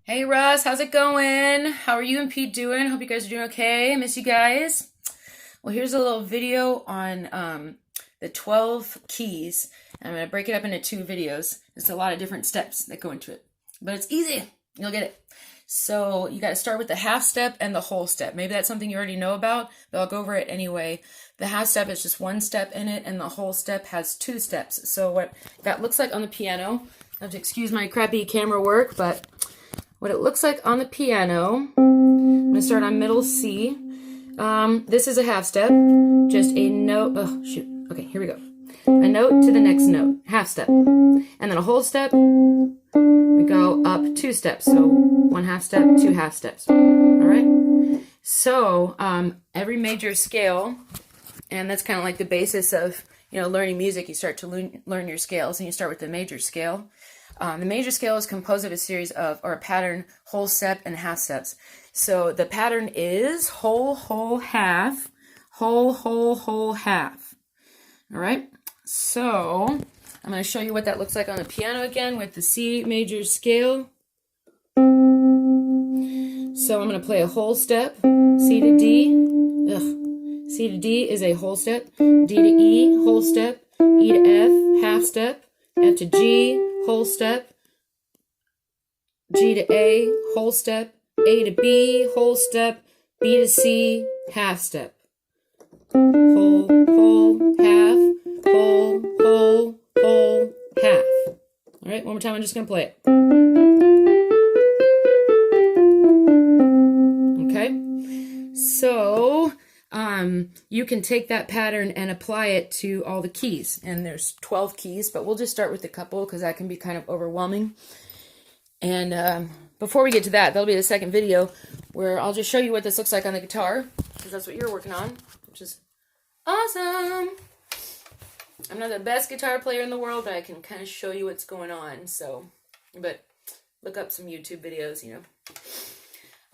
Hey Russ, how's it going? How are you and Pete doing? Hope you guys are doing okay. Miss you guys. Well, here's a little video on the 12 keys. I'm going to break it up into two videos. There's a lot of different steps that go into it, but it's easy. You'll get it. So you got to start with the half step and the whole step. Maybe that's something you already know about, but I'll go over it anyway. The half step is just one step in it, and the whole step has two steps. So what that looks like on the piano, I have to excuse my crappy camera work, but what it looks like on the piano, I'm going to start on middle C. This is a half step, just a note. Oh, shoot. Okay, here we go. A note to the next note, half step. And then a whole step, we go up two steps. So one half step, two half steps. All right? So every major scale, and that's kind of like the basis of, learning music. You start to learn your scales, and you start with the major scale. The major scale is composed of a series of, or a pattern, whole step and half steps. So the pattern is whole, whole, half, whole, whole, whole, half. All right. So I'm going to show you what that looks like on the piano again with the C major scale. So I'm going to play a whole step, C to D. C to D is a whole step, D to E, whole step, E to F, half step, F to G, whole step, G to A, whole step, A to B, whole step, B to C, half step. Whole, whole, half, whole, whole, whole, half. All right, one more time, I'm just going to play it. Okay, so you can take that pattern and apply it to all the keys. And there's 12 keys, but we'll just start with a couple because that can be kind of overwhelming. And before we get to that, that'll be the second video where I'll just show you what this looks like on the guitar, because that's what you're working on, which is awesome. I'm not the best guitar player in the world, but I can kind of show you what's going on. So, but look up some YouTube videos,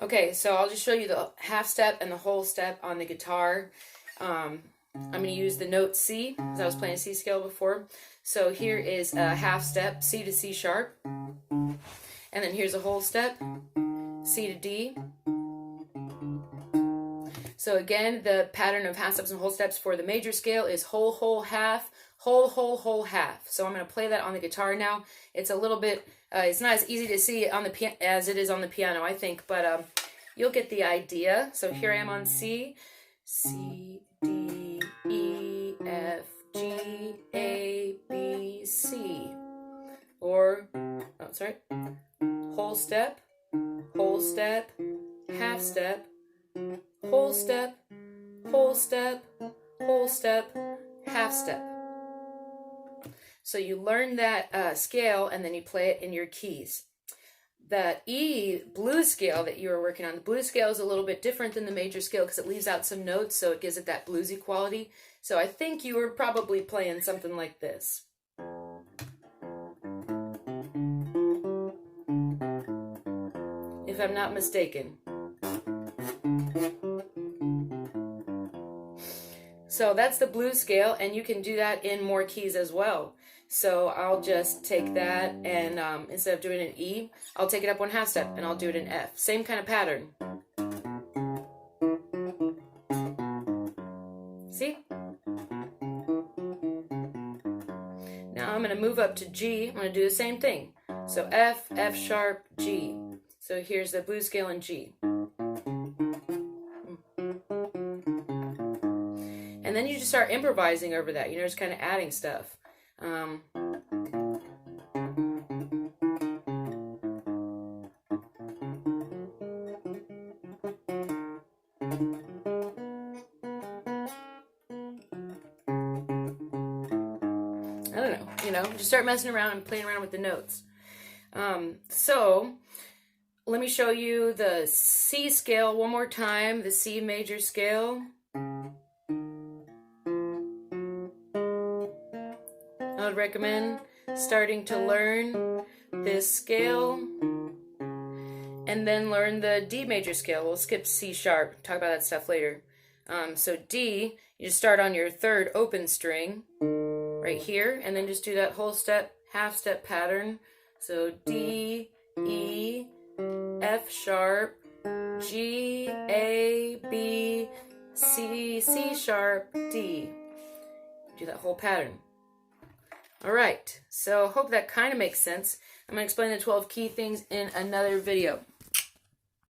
Okay, so I'll just show you the half step and the whole step on the guitar. I'm going to use the note C, because I was playing C scale before. So here is a half step, C to C sharp. And then here's a whole step, C to D. So again, the pattern of half steps and whole steps for the major scale is whole, whole, half, whole, whole, whole, half. So I'm going to play that on the guitar now. It's a little bit, it's not as easy to see on the as it is on the piano, I think, but you'll get the idea. So here I am on C, C, D, E, F, G, A, B, C. Or, oh, sorry, whole step, half step, whole step, whole step, whole step, half step. So you learn that scale, and then you play it in your keys. That E blues scale that you were working on, the blues scale is a little bit different than the major scale because it leaves out some notes, so it gives it that bluesy quality. So I think you were probably playing something like this. If I'm not mistaken. So that's the blues scale, and you can do that in more keys as well. So I'll just take that, and instead of doing an E, I'll take it up one half step, and I'll do it in F. Same kind of pattern. See? Now I'm going to move up to G. I'm going to do the same thing. So F, F sharp, G. So here's the blues scale in G. And then you just start improvising over that, just kind of adding stuff. I don't know, just start messing around and playing around with the notes. So let me show you the C scale one more time, the C major scale. I would recommend starting to learn this scale and then learn the D major scale. We'll skip C sharp, talk about that stuff later. So D, you just start on your third open string right here, and then just do that whole step, half step pattern. So D, E, F sharp, G, A, B, C, C sharp, D. Do that whole pattern. All right, so hope that kind of makes sense. I'm going to explain the 12 key things in another video.